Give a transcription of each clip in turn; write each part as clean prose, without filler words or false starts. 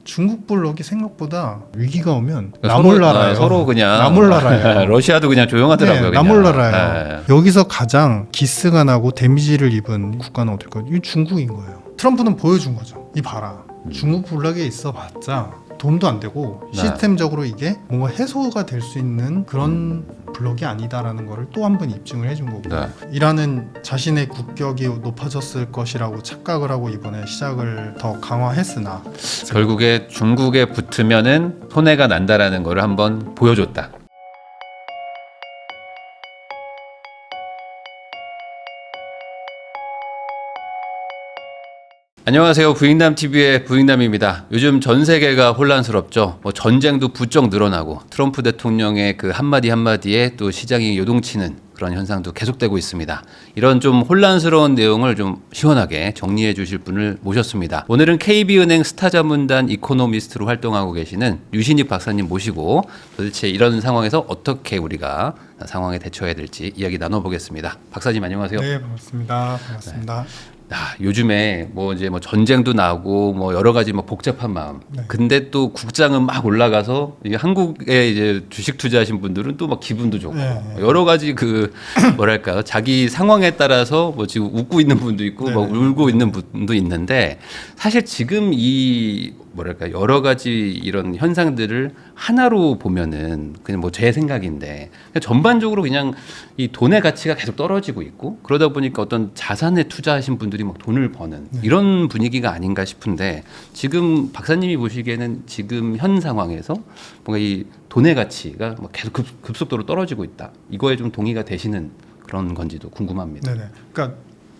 중국 블록이 생각보다 위기가 오면 그러니까 나몰라라요. 서로 그냥 나몰라라요. 러시아도 그냥 조용하더라고요. 네, 그냥. 나몰라라요. 네. 여기서 가장 기스가 나고 데미지를 입은 국가는 어딜까요? 이 중국인 거예요. 트럼프는 보여준 거죠. 이 봐라. 중국 블록에 있어봤자 돈도 안 되고 네. 시스템적으로 이게 뭔가 해소가 될 수 있는 그런 블록이 아니다라는 거를 또 한 번 입증을 해준 거고 네. 이란은 자신의 국격이 높아졌을 것이라고 착각을 하고 이번에 시작을 더 강화했으나 결국에 중국에 붙으면은 손해가 난다라는 거를 한번 보여줬다. 안녕하세요. 부익남TV의 부익남입니다. 요즘 전 세계가 혼란스럽죠. 전쟁도 부쩍 늘어나고 트럼프 대통령의 그 한마디 한마디에 또 시장이 요동치는 그런 현상도 계속되고 있습니다. 이런 좀 혼란스러운 내용을 좀 시원하게 정리해 주실 분을 모셨습니다. 오늘은 KB은행 스타자문단 이코노미스트로 활동하고 계시는 유신익 박사님 모시고 도대체 이런 상황에서 어떻게 우리가 상황에 대처해야 될지 이야기 나눠보겠습니다. 박사님 안녕하세요. 네, 반갑습니다. 반갑습니다. 요즘에 이제 전쟁도 나고 여러 가지 복잡한 마음. 네. 근데 또 국장은 막 올라가서 이게 한국에 이제 주식 투자하신 분들은 또 막 기분도 좋고 네. 여러 가지 그 뭐랄까요 자기 상황에 따라서 지금 웃고 있는 분도 있고 네. 막 울고 있는 분도 있는데 사실 지금 이 뭐랄까 여러 가지 이런 현상들을 하나로 보면은 그냥 제 생각인데 그냥 전반적으로 그냥 이 돈의 가치가 계속 떨어지고 있고 그러다 보니까 어떤 자산에 투자하신 분들이 막 돈을 버는 이런 분위기가 아닌가 싶은데 지금 박사님이 보시기에는 지금 현 상황에서 뭔가 이 돈의 가치가 계속 급속도로 떨어지고 있다. 이거에 좀 동의가 되시는 그런 건지도 궁금합니다. 네네. 그러니까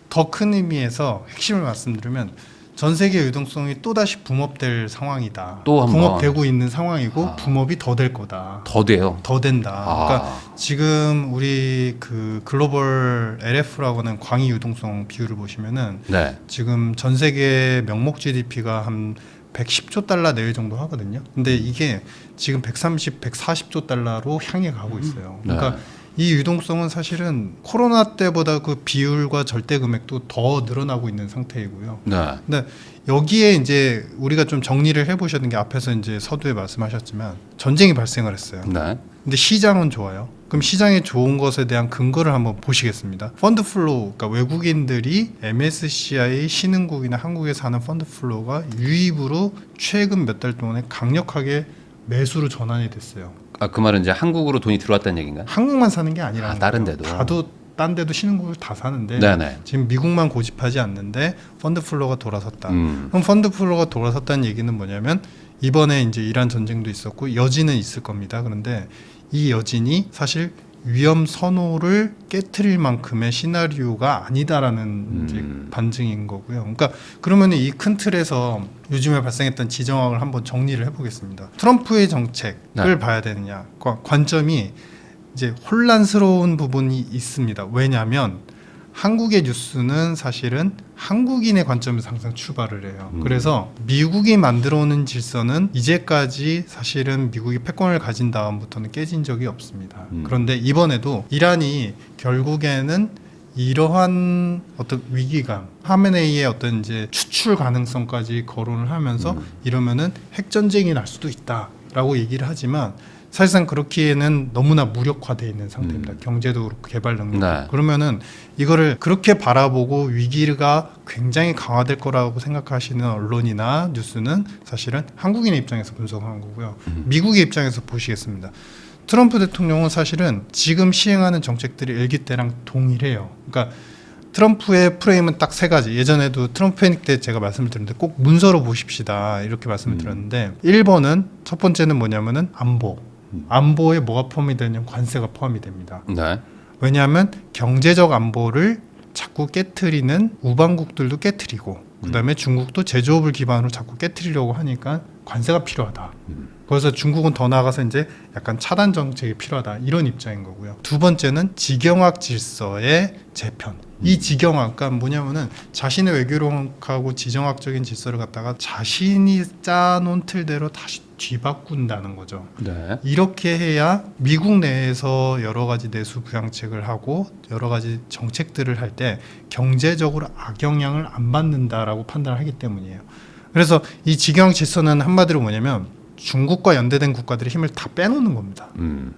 더 큰 의미에서 핵심을 말씀드리면 전 세계 유동성이 또 다시 붐업될 상황이다. 또 한 번. 붐업되고 있는 상황이고 붐업이 더 될 거다. 더 돼요. 더 된다. 그러니까 지금 우리 그 글로벌 LF라고 하는 광의 유동성 비율을 보시면은 네. 지금 전 세계 명목 GDP가 한 110조 달러 내외 정도 하거든요. 근데 이게 지금 130, 140조 달러로 향해 가고 있어요. 그러니까 네. 이 유동성은 사실은 코로나 때보다 그 비율과 절대 금액도 더 늘어나고 있는 상태이고요. 네. 근데 여기에 이제 우리가 좀 정리를 해보셔야 되는 게 앞에서 이제 서두에 말씀하셨지만 전쟁이 발생을 했어요. 네. 근데 시장은 좋아요. 그럼 시장에 좋은 것에 대한 근거를 한번 보시겠습니다. 펀드 플로우, 그러니까 외국인들이 MSCI 신흥국이나 한국에 사는 펀드 플로우가 유입으로 최근 몇 달 동안에 강력하게 매수로 전환이 됐어요. 그 말은 이제 한국으로 돈이 들어왔다는 얘기인가요? 한국만 사는 게 아니라 다른 데도. 딴 데도 신흥국을 다 사는데 네네. 지금 미국만 고집하지 않는데 펀드 플로우가 돌아섰다. 음. 그럼 펀드 플로우가 돌아섰다는 얘기는 뭐냐면 이번에 이제 이란 전쟁도 있었고 여진은 있을 겁니다. 그런데 이 여진이 사실 위험 선호를 깨트릴 만큼의 시나리오가 아니다라는 이제 반증인 거고요. 그러니까 그러면 이 큰 틀에서 요즘에 발생했던 지정학을 한번 정리를 해보겠습니다. 트럼프의 정책을 네. 봐야 되느냐 관점이 이제 혼란스러운 부분이 있습니다. 왜냐하면 한국의 뉴스는 사실은 한국인의 관점에서 항상 출발을 해요. 그래서 미국이 만들어오는 질서는 이제까지 사실은 미국이 패권을 가진 다음부터는 깨진 적이 없습니다. 그런데 이번에도 이란이 결국에는 이러한 어떤 위기감, 하메네이의 어떤 이제 추출 가능성까지 거론을 하면서 이러면은 핵 전쟁이 날 수도 있다라고 얘기를 하지만 사실상 그렇기에는 너무나 무력화되어 있는 상태입니다. 경제도 그렇고 개발 능력. 네. 그러면은 이거를 그렇게 바라보고 위기가 굉장히 강화될 거라고 생각하시는 언론이나 뉴스는 사실은 한국인의 입장에서 분석한 거고요. 미국의 입장에서 보시겠습니다. 트럼프 대통령은 사실은 지금 시행하는 정책들이 일기 때랑 동일해요. 그러니까 트럼프의 프레임은 딱 세 가지. 예전에도 트럼프 패닉 때 제가 말씀을 드렸는데 꼭 문서로 보십시다 이렇게 말씀을 드렸는데 1번은 첫 번째는 뭐냐면은 안보. 안보에 뭐가 포함이 되냐면 관세가 포함이 됩니다. 네. 왜냐하면 경제적 안보를 자꾸 깨트리는 우방국들도 깨트리고 그다음에 중국도 제조업을 기반으로 자꾸 깨트리려고 하니까 관세가 필요하다. 그래서 중국은 더 나아가서 이제 약간 차단 정책이 필요하다 이런 입장인 거고요. 두 번째는 지경학 질서의 재편. 이 지경학, 그러니까 뭐냐면은 자신의 외교력하고 지정학적인 질서를 갖다가 자신이 짜놓은 틀대로 다시 뒤바꾼다는 거죠. 네. 이렇게 해야 미국 내에서 여러 가지 내수 부양책을 하고 여러 가지 정책들을 할 때 경제적으로 악영향을 안 받는다라고 판단을 하기 때문이에요. 그래서 이 지경 질서는 한마디로 뭐냐면 중국과 연대된 국가들의 힘을 다 빼놓는 겁니다.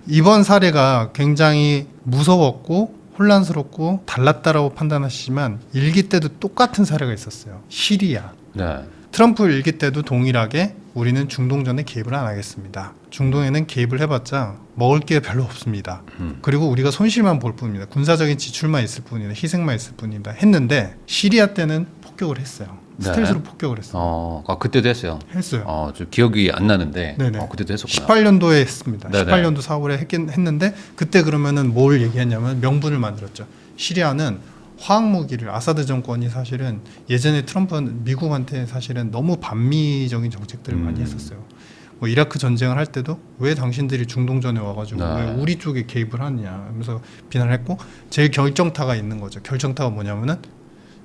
이번 사례가 굉장히 무서웠고 혼란스럽고 달랐다라고 판단하시지만 일기 때도 똑같은 사례가 있었어요. 시리아. 네. 트럼프 일기 때도 동일하게 우리는 중동전에 개입을 안 하겠습니다. 중동에는 개입을 해봤자 먹을 게 별로 없습니다. 그리고 우리가 손실만 볼 뿐입니다. 군사적인 지출만 있을 뿐입니다. 희생만 있을 뿐입니다. 했는데 시리아 때는 폭격을 했어요. 네. 스텔스로 폭격을 했어요. 그때도 했어요. 했어요. 좀 기억이 안 나는데. 네네. 그때도 했었구나. 18년도에 했습니다. 네네. 18년도 4월에 했는데 그때 그러면은 뭘 얘기했냐면 명분을 만들었죠. 시리아는 화학 무기를 아사드 정권이 사실은 예전에 트럼프는 미국한테 사실은 너무 반미적인 정책들을 많이 했었어요. 뭐 이라크 전쟁을 할 때도 왜 당신들이 중동전에 와가지고 네. 왜 우리 쪽에 개입을 하느냐 하면서 비난을 했고 제일 결정타가 있는 거죠. 결정타가 뭐냐면은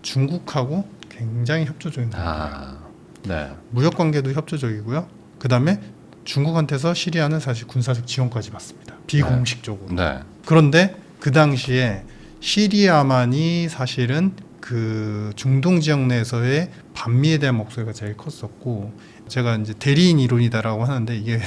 중국하고 굉장히 협조적인 거예요. 네. 무역 관계도 협조적이고요. 그 다음에 중국한테서 시리아는 사실 군사적 지원까지 받습니다. 비공식적으로. 네. 그런데 그 당시에 시리아만이 사실은 그 중동 지역 내에서의 반미에 대한 목소리가 제일 컸었고 제가 이제 대리인 이론이다라고 하는데 이게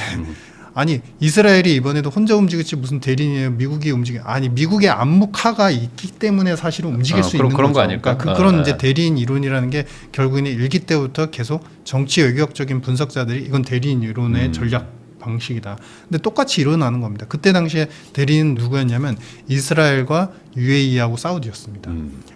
아니 이스라엘이 이번에도 혼자 움직였지 무슨 대리인이에요. 미국이 아니 미국의 암묵화가 있기 때문에 사실은 움직일 수 있는 그런 거죠. 거 아닐까? 그러니까 그런 이제 대리인 이론이라는 게 결국에는 일기 때부터 계속 정치 외교학적인 분석자들이 이건 대리인 이론의 전략 방식이다. 근데 똑같이 일어나는 겁니다. 그때 당시에 대리인은 누구였냐면 이스라엘과 UAE하고 사우디였습니다.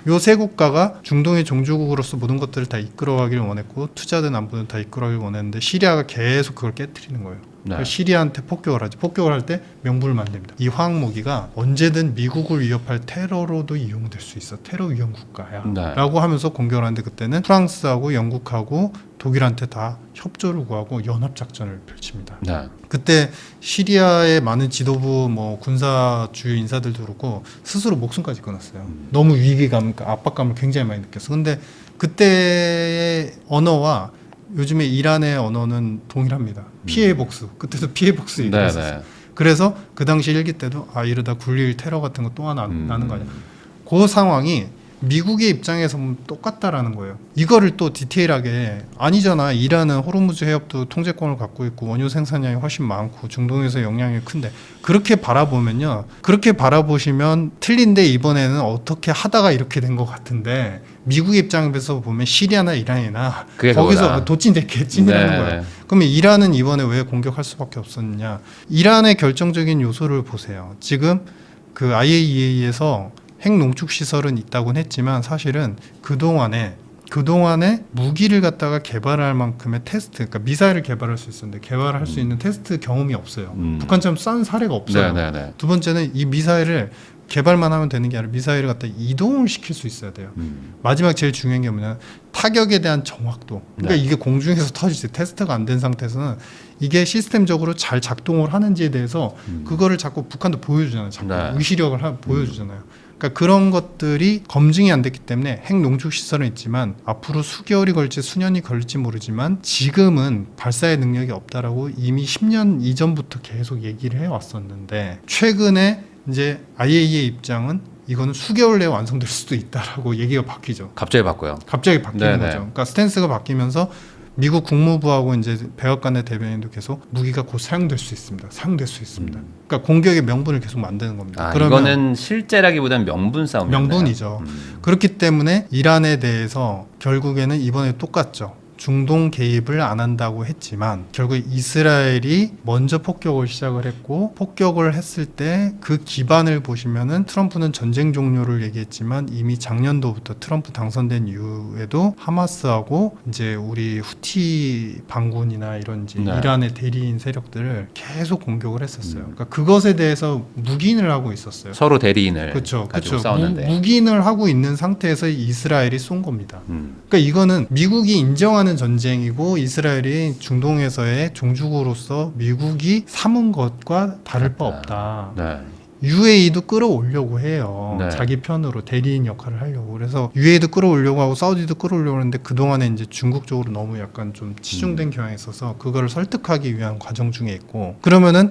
요 세 국가가 중동의 종주국으로서 모든 것들을 다 이끌어가기를 원했고 투자든 안보든 다 이끌어가기를 원했는데 시리아가 계속 그걸 깨뜨리는 거예요. 네. 시리아한테 폭격을 하죠. 폭격을 할 때 명분을 만듭니다. 이 화학 무기가 언제든 미국을 위협할 테러로도 이용될 수 있어. 테러 위험 국가야. 네. 라고 하면서 공격을 하는데 그때는 프랑스하고 영국하고 독일한테 다 협조를 구하고 연합작전을 펼칩니다. 네. 그때 시리아의 많은 지도부 뭐 군사 주요 인사들도 그렇고 스스로 목숨까지 끊었어요. 너무 위기감, 압박감을 굉장히 많이 느꼈어. 근데 그때의 언어와 요즘에 이란의 언어는 동일합니다. 피해 복수. 그때도 피해 복수 얘기했었어요. 그래서 그 당시 일기 때도 이러다 굴릴 테러 같은 거 또 하나 나는 거 아니야. 그 상황이 미국의 입장에서 보면 똑같다라는 거예요. 이거를 또 디테일하게 아니잖아. 이란은 호르무즈 해협도 통제권을 갖고 있고 원유 생산량이 훨씬 많고 중동에서 영향이 큰데 그렇게 바라보면요. 그렇게 바라보시면 틀린데 이번에는 어떻게 하다가 이렇게 된 것 같은데 미국의 입장에서 보면 시리아나 이란이나 거기서 도찐됐겠지라는 거예요. 그러면 이란은 이번에 왜 공격할 수밖에 없었느냐. 이란의 결정적인 요소를 보세요. 지금 그 IAEA에서 핵 농축 시설은 있다고는 했지만 사실은 그동안에 무기를 갖다가 개발할 만큼의 테스트, 그러니까 미사일을 개발할 수 있었는데 개발할 수 있는 테스트 경험이 없어요. 북한처럼 싼 사례가 없어요. 두 번째는 이 미사일을 개발만 하면 되는 게 아니라 미사일을 갖다 이동을 시킬 수 있어야 돼요. 마지막 제일 중요한 게 뭐냐면 타격에 대한 정확도. 그러니까 이게 공중에서 터질 때 테스트가 안 된 상태에서는 이게 시스템적으로 잘 작동을 하는지에 대해서 그거를 자꾸 북한도 보여주잖아요. 자꾸 의시력을 보여주잖아요. 그러니까 그런 것들이 검증이 안 됐기 때문에 핵 농축 시설은 있지만 앞으로 수개월이 걸릴지 수년이 걸릴지 모르지만 지금은 발사의 능력이 없다라고 이미 10년 이전부터 계속 얘기를 해왔었는데 최근에 이제 IAEA 입장은 이거는 수개월 내에 완성될 수도 있다라고 얘기가 바뀌죠. 갑자기 바뀌어요. 갑자기 바뀌는 거죠. 그러니까 스탠스가 바뀌면서 미국 국무부하고 이제 백악관의 대변인도 계속 무기가 곧 사용될 수 있습니다. 그러니까 공격의 명분을 계속 만드는 겁니다. 그러면 이거는 실제라기보다는 명분 싸움이네요. 명분이죠. 그렇기 때문에 이란에 대해서 결국에는 이번에 똑같죠. 중동 개입을 안 한다고 했지만 결국 이스라엘이 먼저 폭격을 시작을 했고 폭격을 했을 때 그 기반을 보시면은 트럼프는 전쟁 종료를 얘기했지만 이미 작년도부터 트럼프 당선된 이후에도 하마스하고 이제 우리 후티 반군이나 이런 이제 이란의 대리인 세력들을 계속 공격을 했었어요. 그러니까 그것에 대해서 묵인을 하고 있었어요. 서로 대리인을 그렇죠. 싸웠는데 묵인을 하고 있는 상태에서 이스라엘이 쏜 겁니다. 그러니까 이거는 미국이 인정하는 전쟁이고 이스라엘이 중동에서의 종주국으로서 미국이 삼은 것과 다를 바 없다. UAE도 끌어오려고 해요. 자기 편으로 대리인 역할을 하려고. 그래서 UAE도 끌어오려고 하고 사우디도 끌어오려고 하는데 그동안에 이제 중국 쪽으로 너무 약간 좀 치중된 경향이 있어서 그거를 설득하기 위한 과정 중에 있고 그러면은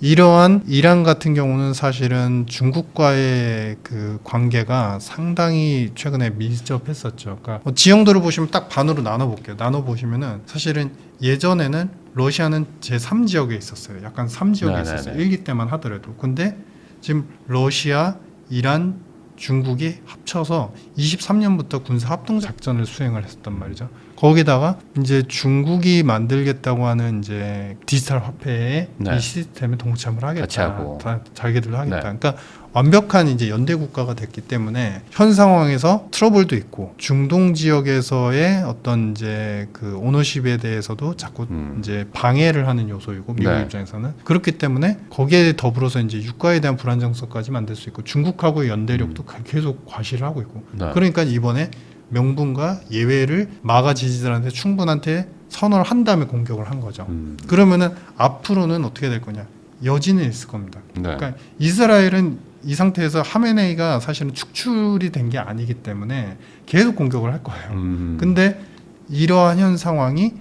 이러한 이란 같은 경우는 사실은 중국과의 그 관계가 상당히 최근에 밀접했었죠. 그러니까 지형도를 보시면 딱 반으로 나눠 볼게요. 나눠 보시면은 사실은 예전에는 러시아는 제3지역에 있었어요. 약간 3지역에 네네네. 있었어요. 일기 때만 하더라도. 근데 지금 러시아, 이란, 중국이 합쳐서 23년부터 군사 합동 작전을 수행을 했었단 말이죠. 거기다가 이제 중국이 만들겠다고 하는 이제 디지털 화폐의 네. 이 시스템에 동참을 하겠다. 같이 하고. 다 자기들도 하겠다. 네. 그러니까 완벽한 이제 연대 국가가 됐기 때문에 현 상황에서 트러블도 있고 중동 지역에서의 어떤 이제 그 오너십에 대해서도 자꾸 이제 방해를 하는 요소이고 미국 네. 입장에서는 그렇기 때문에 거기에 더불어서 이제 유가에 대한 불안정성까지 만들 수 있고 중국하고의 연대력도 계속 과시를 하고 있고 네. 그러니까 이번에 명분과 예외를 마가 지지자들한테 충분한테 선언을 한 다음에 공격을 한 거죠. 그러면은 앞으로는 어떻게 될 거냐? 여지는 있을 겁니다. 네. 그러니까 이스라엘은 이 상태에서 하메네이가 사실은 축출이 된 게 아니기 때문에 계속 공격을 할 거예요. 근데 이러한 현 상황이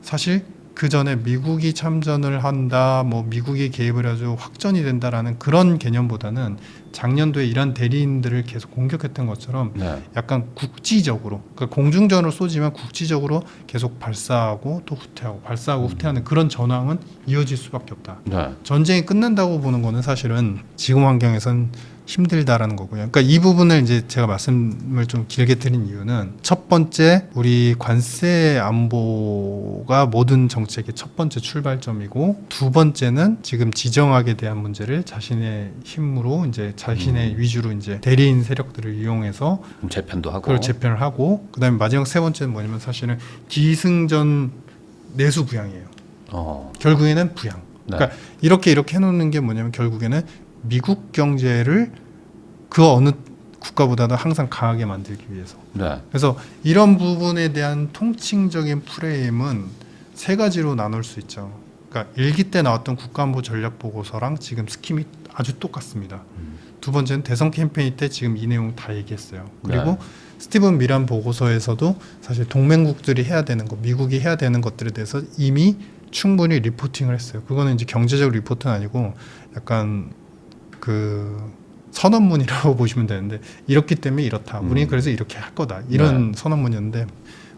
사실 그 전에 미국이 참전을 한다, 뭐 미국이 개입을 해서 확전이 된다라는 그런 개념보다는 작년도에 이란 대리인들을 계속 공격했던 것처럼 네. 약간 국지적으로, 그러니까 공중전으로 쏘지만 국지적으로 계속 발사하고 또 후퇴하고 발사하고 후퇴하는 그런 전황은 이어질 수밖에 없다. 네. 전쟁이 끝난다고 보는 거는 사실은 지금 환경에선 힘들다라는 거고요. 그러니까 이 부분을 이제 제가 말씀을 좀 길게 드린 이유는 첫 번째 우리 관세 안보가 모든 정책의 첫 번째 출발점이고 두 번째는 지금 지정학에 대한 문제를 자신의 힘으로 이제 자신의 위주로 이제 대리인 세력들을 이용해서 재편도 하고. 그걸 재편을 하고 그다음에 마지막 세 번째는 뭐냐면 사실은 기승전 내수 부양이에요. 결국에는 부양. 네. 그러니까 이렇게 해놓는 게 뭐냐면 결국에는 미국 경제를 그 어느 국가보다도 항상 강하게 만들기 위해서. 네. 그래서 이런 부분에 대한 통칭적인 프레임은 세 가지로 나눌 수 있죠. 그러니까 일기 때 나왔던 국가안보 전략 보고서랑 지금 스킴이 아주 똑같습니다. 두 번째는 대선 캠페인 때 지금 이 내용 다 얘기했어요. 그리고 네. 스티븐 미란 보고서에서도 사실 동맹국들이 해야 되는 것, 미국이 해야 되는 것들에 대해서 이미 충분히 리포팅을 했어요. 그거는 이제 경제적 리포트는 아니고 약간 그 선언문이라고 보시면 되는데 이렇기 때문에 이렇다. 우리는 그래서 이렇게 할 거다. 이런 선언문이었는데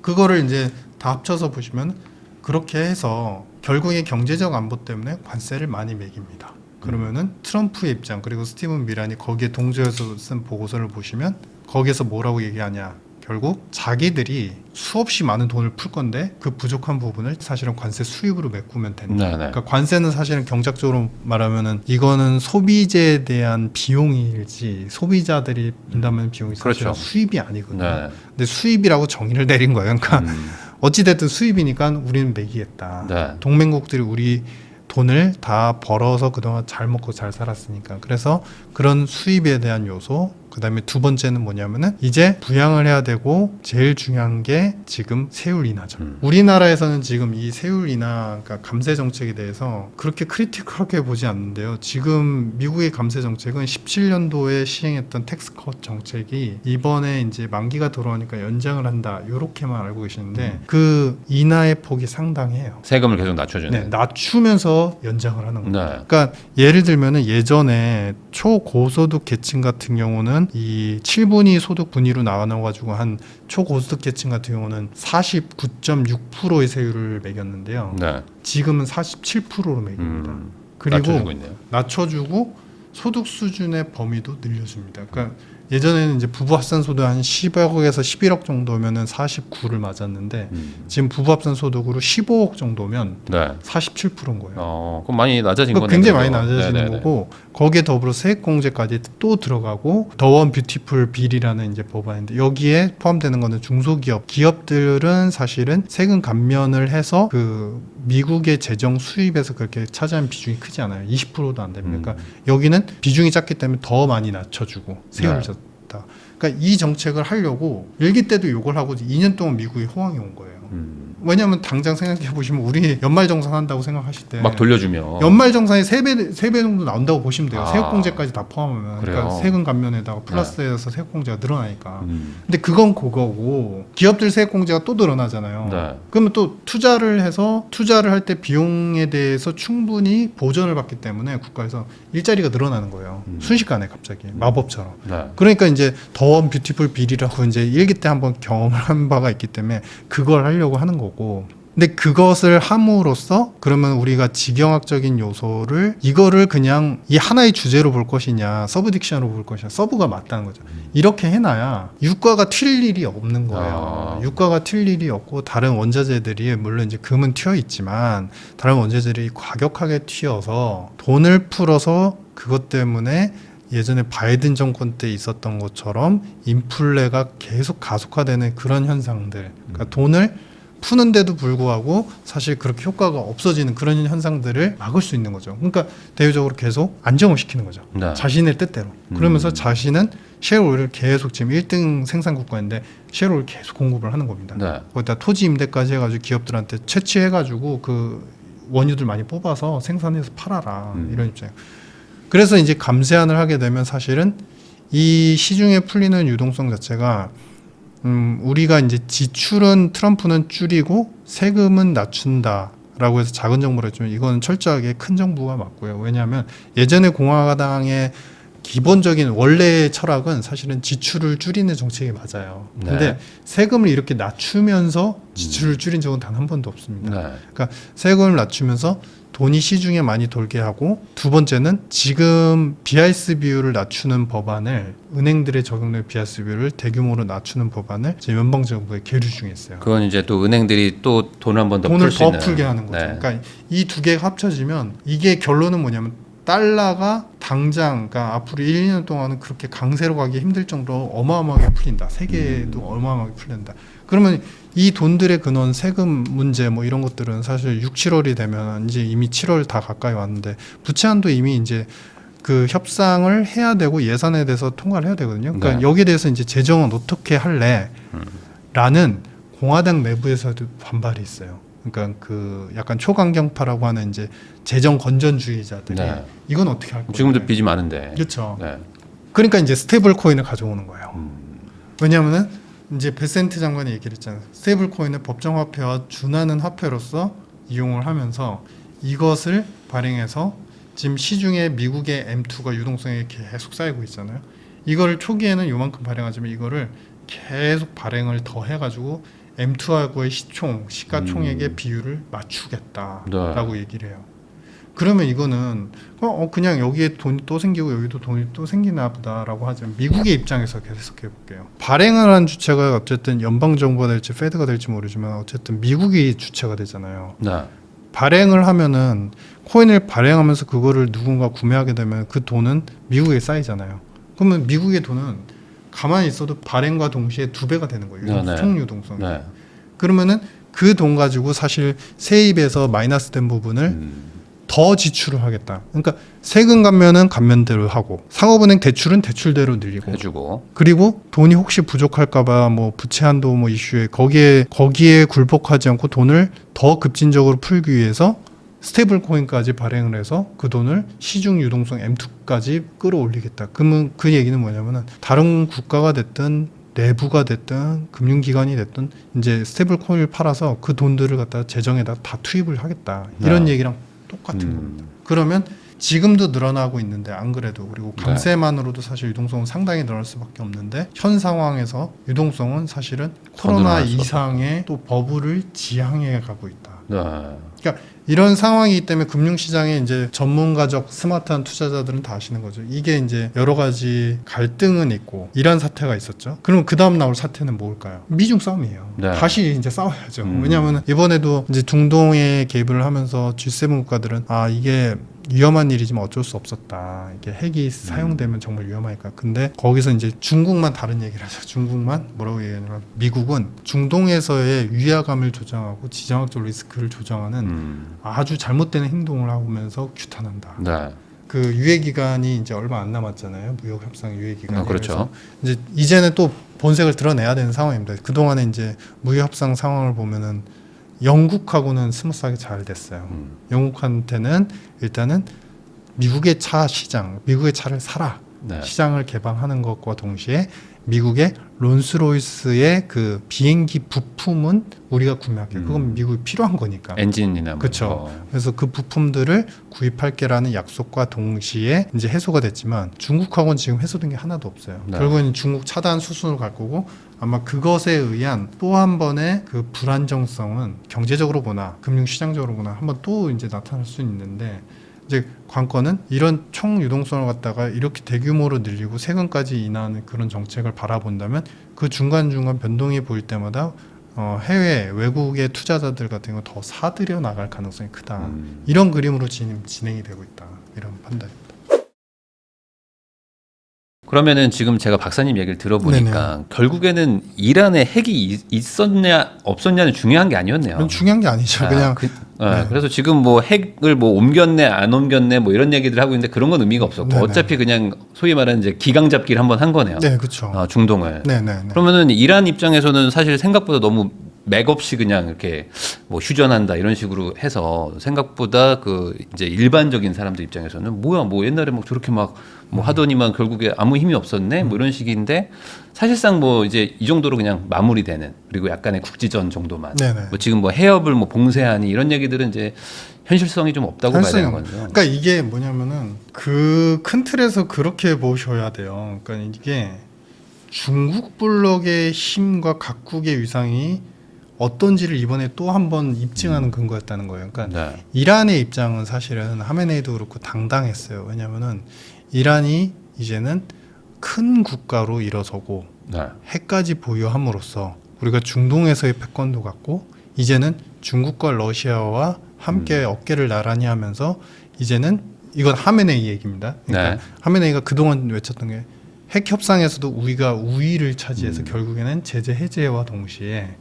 그거를 이제 다 합쳐서 보시면 그렇게 해서 결국에 경제적 안보 때문에 관세를 많이 매깁니다. 그러면은 트럼프의 입장 그리고 스티븐 미란이 거기에 동조해서 쓴 보고서를 보시면 거기에서 뭐라고 얘기하냐. 결국 자기들이 수없이 많은 돈을 풀 건데 그 부족한 부분을 사실은 관세 수입으로 메꾸면 된다. 네네. 그러니까 관세는 사실은 경제적으로 말하면은 이거는 소비재에 대한 비용이지 소비자들이 분담하는 비용이 사실은 그렇죠. 수입이 아니거든요. 네. 근데 수입이라고 정의를 내린 거예요. 그러니까 어찌됐든 수입이니까 우리는 매기겠다. 네. 동맹국들이 우리 돈을 다 벌어서 그동안 잘 먹고 잘 살았으니까. 그래서 그런 수입에 대한 요소, 그 다음에 두 번째는 뭐냐면은 이제 부양을 해야 되고 제일 중요한 게 지금 세율 인하죠. 우리나라에서는 지금 이 세율 인하, 그러니까 감세 정책에 대해서 그렇게 크리티컬하게 보지 않는데요. 지금 미국의 감세 정책은 17년도에 시행했던 텍스 컷 정책이 이번에 이제 만기가 돌아오니까 연장을 한다. 요렇게만 알고 계시는데 그 인하의 폭이 상당해요. 세금을 계속 낮춰주는. 네, 낮추면서 연장을 하는 거예요. 네. 그러니까 예를 들면은 예전에 초고소득 계층 같은 경우는 이 7분위 소득 분위로 나눠가지고 한 초고소득 계층 같은 경우는 49.6%의 세율을 매겼는데요. 네. 지금은 47%로 매깁니다. 그리고 낮춰주고 있네요. 낮춰주고 소득 수준의 범위도 늘려줍니다. 그러니까 예전에는 이제 부부 합산 소득 한 10억에서 11억 정도면은 49를 맞았는데 지금 부부 합산 소득으로 15억 정도면 네. 47%인 거예요. 그럼 많이 낮아진 거네요. 굉장히 많이 그래도. 낮아지는 네네네. 거고 거기에 더불어 세액공제까지 또 들어가고 더원 뷰티풀 빌이라는 이제 법안인데 여기에 포함되는 거는 중소기업 기업들은 사실은 세금 감면을 해서 그 미국의 재정 수입에서 그렇게 차지하는 비중이 크지 않아요. 20%도 안 됩니다. 그러니까 여기는 비중이 작기 때문에 더 많이 낮춰주고 세율을 줬다. 그러니까 이 정책을 하려고 일기 때도 요걸 하고 2년 동안 미국이 호황이 온 거예요. 왜냐하면 당장 생각해 보시면 우리 연말정산 한다고 생각하실 때 막 돌려주면 연말정산이 3배 정도 나온다고 보시면 돼요. 아. 세액공제까지 다 포함하면. 그래요? 그러니까 세금 감면에다가 플러스해서 세액공제가 늘어나니까. 음. 근데 그건 그거고 기업들 세액공제가 또 늘어나잖아요. 네. 그러면 또 투자를 해서 투자를 할 때 비용에 대해서 충분히 보전을 받기 때문에 국가에서 일자리가 늘어나는 거예요. 순식간에 갑자기 마법처럼. 네. 그러니까 이제 더원 뷰티풀 빌이라고 이제 일기 때 한번 경험을 한 바가 있기 때문에 그걸 하려고 하는 거고. 근데 그것을 함으로써 그러면 우리가 지경학적인 요소를 이거를 그냥 이 하나의 주제로 볼 것이냐 서브딕션으로 볼 것이냐 서브가 맞다는 거죠. 이렇게 해놔야 유가가 튈 일이 없는 거예요. 아. 유가가 튈 일이 없고 다른 원자재들이 물론 이제 금은 튀어 있지만 다른 원자재들이 과격하게 튀어서 돈을 풀어서 그것 때문에 예전에 바이든 정권 때 있었던 것처럼 인플레가 계속 가속화되는 그런 현상들. 그러니까 돈을 푸는데도 불구하고 사실 그렇게 효과가 없어지는 그런 현상들을 막을 수 있는 거죠. 그러니까 대외적으로 계속 안정을 시키는 거죠. 네. 자신의 뜻대로. 그러면서 자신은 셰어오일을 계속 지금 1등 생산 국가인데 셰어오일 계속 공급을 하는 겁니다. 네. 거기다 토지 임대까지 해가지고 기업들한테 채취해가지고 그 원유들 많이 뽑아서 생산해서 팔아라 이런 입장이에요. 그래서 이제 감세안을 하게 되면 사실은 이 시중에 풀리는 유동성 자체가 우리가 이제 지출은 트럼프는 줄이고 세금은 낮춘다라고 해서 작은 정부를 했지만 이거는 철저하게 큰 정부가 맞고요. 왜냐하면 예전에 공화당의 기본적인 원래의 철학은 사실은 지출을 줄이는 정책이 맞아요. 네. 근데 세금을 이렇게 낮추면서 지출을 줄인 적은 단 한 번도 없습니다. 네. 그러니까 세금을 낮추면서 돈이 시중에 많이 돌게 하고 두 번째는 지금 BIS 비율을 낮추는 법안을 은행들의 적용된 BIS 비율을 대규모로 낮추는 법안을 지금 연방정부에 계류 중에 있어요. 그건 이제 또 은행들이 또 돈을 한 번 더 돈을 풀 수 더 있는. 풀게 하는 거죠. 네. 그러니까 이 두 개가 합쳐지면 이게 결론은 뭐냐면 달러가 당장 그러니까 앞으로 1, 2년 동안은 그렇게 강세로 가기 힘들 정도로 어마어마하게 풀린다. 세계도 어마어마하게 풀린다. 그러면 이 돈들의 근원 세금 문제 뭐 이런 것들은 사실 6, 7월이 되면 이제 이미 7월 다 가까이 왔는데 부채안도 이미 이제 그 협상을 해야 되고 예산에 대해서 통과를 해야 되거든요. 그러니까 네. 여기에 대해서 이제 재정은 어떻게 할래? 라는 공화당 내부에서도 반발이 있어요. 그러니까 그 약간 초강경파라고 하는 이제 재정 건전주의자들이 네. 이건 어떻게 할 거예요? 지금도 빚이 많은데. 그렇죠. 네. 그러니까 이제 스테이블 코인을 가져오는 거예요. 왜냐하면은 이제 베센트 장관이 얘기를 했잖아요. 스테이블 코인을 법정 화폐와 준하는 화폐로서 이용을 하면서 이것을 발행해서 지금 시중에 미국의 M2가 유동성이 계속 쌓이고 있잖아요. 이거를 초기에는 요만큼 발행하지만 이거를 계속 발행을 더 해가지고 M2하고의 시가총액의 비율을 맞추겠다라고 얘기를 해요. 그러면 이거는 그냥 여기에 돈이 또 생기고 여기도 돈이 또 생기나 보다라고 하지만 미국의 입장에서 계속해 볼게요. 발행을 한 주체가 어쨌든 연방정부가 될지 페드가 될지 모르지만 어쨌든 미국이 주체가 되잖아요. 네. 발행을 하면은 코인을 발행하면서 그거를 누군가 구매하게 되면 그 돈은 미국에 쌓이잖아요. 그러면 미국의 돈은 가만히 있어도 발행과 동시에 2배가 되는 거예요. 네, 네. 총유동성이. 네. 그러면은 그 돈 가지고 사실 세입에서 마이너스된 부분을 더 지출을 하겠다. 그러니까 세금 감면은 감면대로 하고 상업은행 대출은 대출대로 늘리고 해주고. 그리고 돈이 혹시 부족할까봐 뭐 부채 한도 뭐 이슈에 거기에 굴복하지 않고 돈을 더 급진적으로 풀기 위해서 스테이블 코인까지 발행을 해서 그 돈을 시중 유동성 M2까지 끌어올리겠다. 그러면 그 얘기는 뭐냐면은 다른 국가가 됐든 내부가 됐든 금융기관이 됐든 이제 스테이블 코인을 팔아서 그 돈들을 갖다 재정에다 다 투입을 하겠다. 이런 얘기랑 똑같은 겁니다. 그러면 지금도 늘어나고 있는데 안 그래도 그리고 감세만으로도 사실 유동성은 상당히 늘어날 수밖에 없는데 현 상황에서 유동성은 사실은 코로나 늘어날 수 이상의 또 버블을 지향해 가고 있다. 네. 그러니까 이런 상황이기 때문에 금융시장에 이제 전문가적 스마트한 투자자들은 다 아시는 거죠. 이게 이제 여러 가지 갈등은 있고 이란 사태가 있었죠. 그럼 그 다음 나올 사태는 뭘까요? 미중 싸움이에요. 네. 다시 이제 싸워야죠. 왜냐하면 이번에도 이제 중동에 개입을 하면서 G7 국가들은 이게 위험한 일이지만 어쩔 수 없었다. 이게 핵이 사용되면 정말 위험하니까. 근데 거기서 이제 중국만 다른 얘기를 하죠. 중국만 뭐라고 얘기하냐면 미국은 중동에서의 위화감을 조장하고 지정학적 리스크를 조장하는 아주 잘못된 행동을 하면서 규탄한다. 네. 그 유예 기간이 이제 얼마 안 남았잖아요. 무역 협상 유예 기간이. 그렇죠. 그래서 이제는 또 본색을 드러내야 되는 상황입니다. 그 동안에 이제 무역 협상 상황을 보면은 영국하고는 스무스하게 잘 됐어요. 영국한테는 일단은 미국의 차 시장, 미국의 차를 사라 네. 시장을 개방하는 것과 동시에 미국의 롤스로이스의 그 비행기 부품은 우리가 구매할게. 그건 미국이 필요한 거니까. 엔진이나 뭐. 그렇죠. 그래서 그 부품들을 구입할게라는 약속과 동시에 이제 해소가 됐지만 중국하고는 지금 해소된 게 하나도 없어요. 네. 결국에는 중국 차단 수순으로 갈 거고 아마 그것에 의한 또 한 번의 그 불안정성은 경제적으로 보나 금융시장적으로 보나 한번 또 이제 나타날 수 있는데 이제 관건은 이런 총 유동성을 갖다가 이렇게 대규모로 늘리고 세금까지 인하하는 그런 정책을 바라본다면 그 중간중간 변동이 보일 때마다 해외 외국의 투자자들 같은 거 더 사들여 나갈 가능성이 크다. 이런 그림으로 진행이 되고 있다. 이런 판단입니다. 그러면은 지금 제가 박사님 얘기를 들어보니까 결국에는 이란에 핵이 있었냐 없었냐는 중요한 게 아니었네요. 그건 중요한 게 아니죠. 그냥 네. 그래서 지금 뭐 핵을 뭐 옮겼네 안 옮겼네 뭐 이런 얘기들 하고 있는데 그런 건 의미가 없었고 네네. 어차피 그냥 소위 말하는 이제 기강 잡기를 한번 한 거네요. 네, 그렇죠. 중동을. 네. 그러면은 이란 입장에서는 사실 생각보다 너무 맥없이 그냥 이렇게 뭐 휴전한다 이런 식으로 해서 생각보다 그 이제 일반적인 사람들 입장에서는 뭐야 뭐 옛날에 뭐 저렇게 막 뭐 하더니만 결국에 아무 힘이 없었네 뭐 이런 식인데 사실상 뭐 이제 이 정도로 그냥 마무리되는 그리고 약간의 국지전 정도만 네네. 뭐 지금 뭐 해협을 뭐 봉쇄하니 이런 얘기들은 이제 현실성이 좀 없다고 봐야 되는 거죠. 그러니까 이게 뭐냐면은 그 큰 틀에서 그렇게 보셔야 돼요. 그러니까 이게 중국 블록의 힘과 각국의 위상이 어떤지를 이번에 또 한 번 입증하는 근거였다는 거예요. 그러니까 네. 이란의 입장은 사실은 하메네이도 그렇고 당당했어요. 왜냐하면은 이란이 이제는 큰 국가로 일어서고 네. 핵까지 보유함으로써 우리가 중동에서의 패권도 갖고 이제는 중국과 러시아와 함께 어깨를 나란히 하면서 이제는 이건 하메네이 얘기입니다. 그러니까 네. 하메네이가 그동안 외쳤던 게 핵 협상에서도 우리가 우위를 차지해서 결국에는 제재 해제와 동시에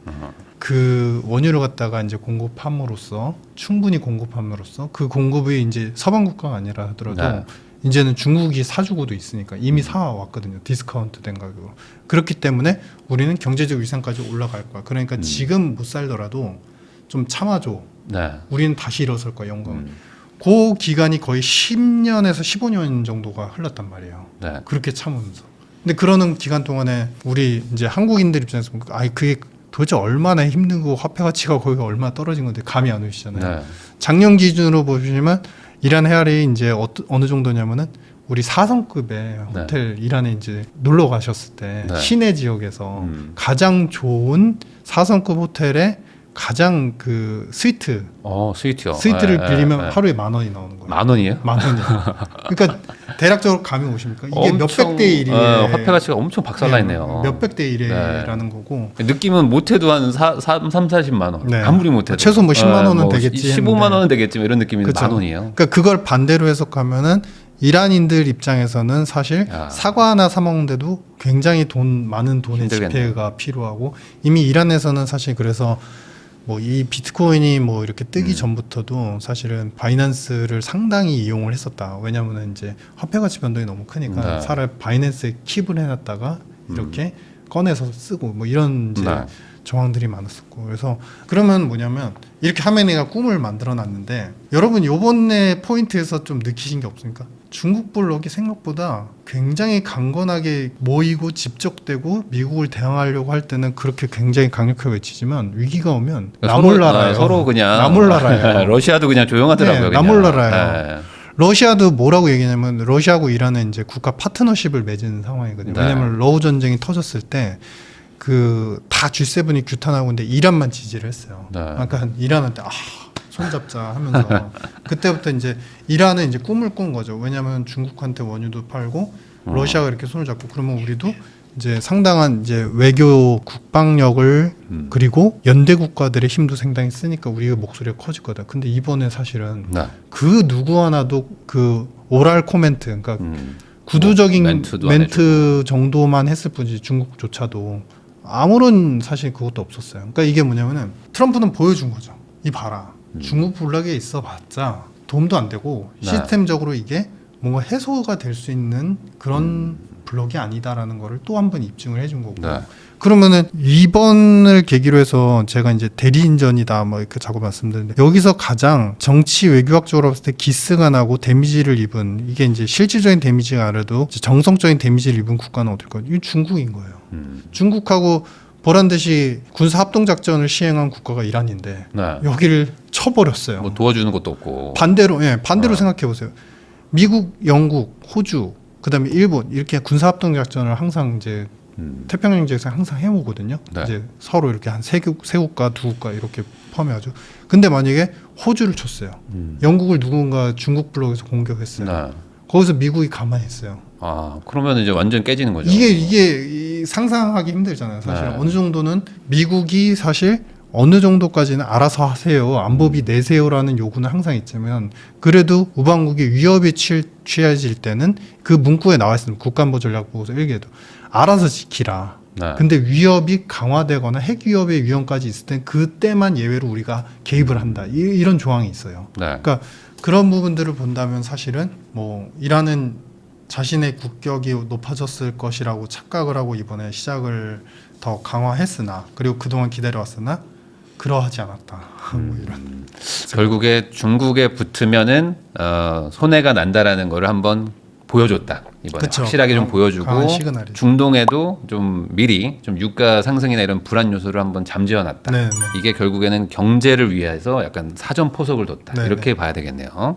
그 원유를 갖다가 이제 공급함으로써 충분히 공급함으로써 그 공급이 이제 서방 국가가 아니라 하더라도 네. 이제는 중국이 사주고도 있으니까 이미 사왔거든요. 디스카운트 된 가격으로. 그렇기 때문에 우리는 경제적 위상까지 올라갈 거야. 그러니까 지금 못 살더라도 좀 참아줘. 네. 우리는 다시 일어설 거야. 영광. 그 기간이 거의 10년에서 15년 정도가 흘렀단 말이에요. 네. 그렇게 참으면서. 근데 그러는 기간 동안에 우리 이제 한국인들 입장에서 보면 아이 그게 도대체 얼마나 힘들고 화폐 가치가 거기가 얼마나 떨어진 건데 감이 안 오시잖아요. 네. 작년 기준으로 보시면 이란 헤아리 이제 어느 정도냐면은 우리 4성급의 호텔 이란에 이제 놀러 가셨을 때 네. 시내 지역에서 가장 좋은 4성급 호텔에 가장 그 스위트를 스위트요. 빌리면 네. 하루에 10,000원이 나오는 거예요. 10,000원이에요? 10,000원이요. 그러니까 대략적으로 감이 오십니까? 이게 몇백 대 1에 화폐 가치가 엄청 박살나 있네요. 몇백 대 1에라는 거고. 느낌은 못해도 한 40만 원. 네. 아무리 못해도. 최소 뭐 10만 원은 되겠지 15만 원은 되겠지만 이런 느낌인데 그쵸. 10,000원이에요. 그러니까 그걸 반대로 해석하면은 이란인들 입장에서는 사실 사과 하나 사 먹는데도 굉장히 많은 돈의 힘들겠네요. 지폐가 필요하고 이미 이란에서는 사실 그래서 뭐 이 비트코인이 뭐 이렇게 뜨기 전부터도 사실은 바이낸스를 상당히 이용을 했었다. 왜냐하면 이제 화폐 가치 변동이 너무 크니까 네. 차라리 바이낸스에 킵을 해놨다가 이렇게 꺼내서 쓰고 뭐 이런 이제 네. 정황들이 많았었고 그래서 그러면 뭐냐면 이렇게 하메네이가 꿈을 만들어놨는데 여러분 요번에 포인트에서 좀 느끼신 게 없습니까? 중국 블록이 생각보다 굉장히 강건하게 모이고 집적되고 미국을 대항하려고 할 때는 그렇게 굉장히 강력하게 외치지만 위기가 오면 나몰라라요. 서로 그냥 나몰라라요. 러시아도 그냥 조용하더라고요. 네, 그냥. 나몰라라요. 네. 러시아도 뭐라고 얘기냐면 러시아하고 이란은 이제 국가 파트너십을 맺은 상황이거든요. 네. 왜냐하면 러우 전쟁이 터졌을 때 그 다 G7이 규탄하고 있는데 이란만 지지를 했어요. 네. 그러니까 이란한테 손잡자 하면서 그때부터 이제 이란은 이제 꿈을 꾼 거죠. 왜냐하면 중국한테 원유도 팔고 러시아가 이렇게 손을 잡고 그러면 우리도 이제 상당한 이제 외교 국방력을 그리고 연대 국가들의 힘도 상당히 쓰니까 우리가 목소리가 커질 거다. 근데 이번에 사실은 네. 그 누구 하나도 그 오랄 코멘트 그러니까 구두적인 멘트도 멘트 정도만 했을 뿐이지 중국조차도 아무런 사실 그것도 없었어요. 그러니까 이게 뭐냐면은 트럼프는 보여준 거죠. 이 봐라. 중국 블록에 있어봤자 도움도 안 되고 네. 시스템적으로 이게 뭔가 해소가 될 수 있는 그런 블록이 아니다라는 거를 또 한 번 입증을 해준 거고 네. 그러면은 이번을 계기로 해서 제가 이제 대리인전이다 뭐 이렇게 자꾸 말씀드리는데 여기서 가장 정치 외교학적으로 봤을 때 기스가 나고 데미지를 입은 이게 이제 실질적인 데미지가 아니라도 정성적인 데미지를 입은 국가는 어딜까요? 이건 중국인 거예요. 중국하고 보란 듯이 군사 합동 작전을 시행한 국가가 이란인데 네. 여기를 쳐버렸어요. 뭐 도와주는 것도 없고. 반대로 반대로 어. 생각해 보세요. 미국, 영국, 호주, 그다음에 일본 이렇게 군사 합동 작전을 항상 이제 태평양 지역에서 항상 해오거든요. 네. 이제 서로 이렇게 한 세 국가, 두 국가 이렇게 포함해가지고. 근데 만약에 호주를 쳤어요. 영국을 누군가 중국 블록에서 공격했어요. 네. 거기서 미국이 가만히 있어요. 아 그러면 이제 완전 깨지는 거죠. 이게 상상하기 힘들잖아요. 사실 네. 어느 정도는 미국이 사실 어느 정도까지는 알아서 하세요. 안보비 내세요라는 요구는 항상 있지만 그래도 우방국이 위협에 취해질 때는 그 문구에 나와 있습니다. 국가안보전략보고서 1개도 알아서 지키라. 네. 근데 위협이 강화되거나 핵 위협의 위험까지 있을 땐 그때만 예외로 우리가 개입을 한다. 이런 조항이 있어요. 네. 그러니까 그런 부분들을 본다면 사실은 뭐 이란은 자신의 국격이 높아졌을 것이라고 착각을 하고 이번에 시작을 더 강화했으나 그리고 그동안 기다려왔으나 그러하지 않았다. 뭐 이런. 결국에 중국에 붙으면은 손해가 난다라는 거를 한번 보여줬다. 이번에 그쵸. 확실하게 좀 보여주고 강한 시그널이죠. 중동에도 좀 미리 좀 유가 상승이나 이런 불안 요소를 한번 잠재워놨다. 네, 네. 이게 결국에는 경제를 위해서 약간 사전 포석을 뒀다. 네, 이렇게 봐야 되겠네요.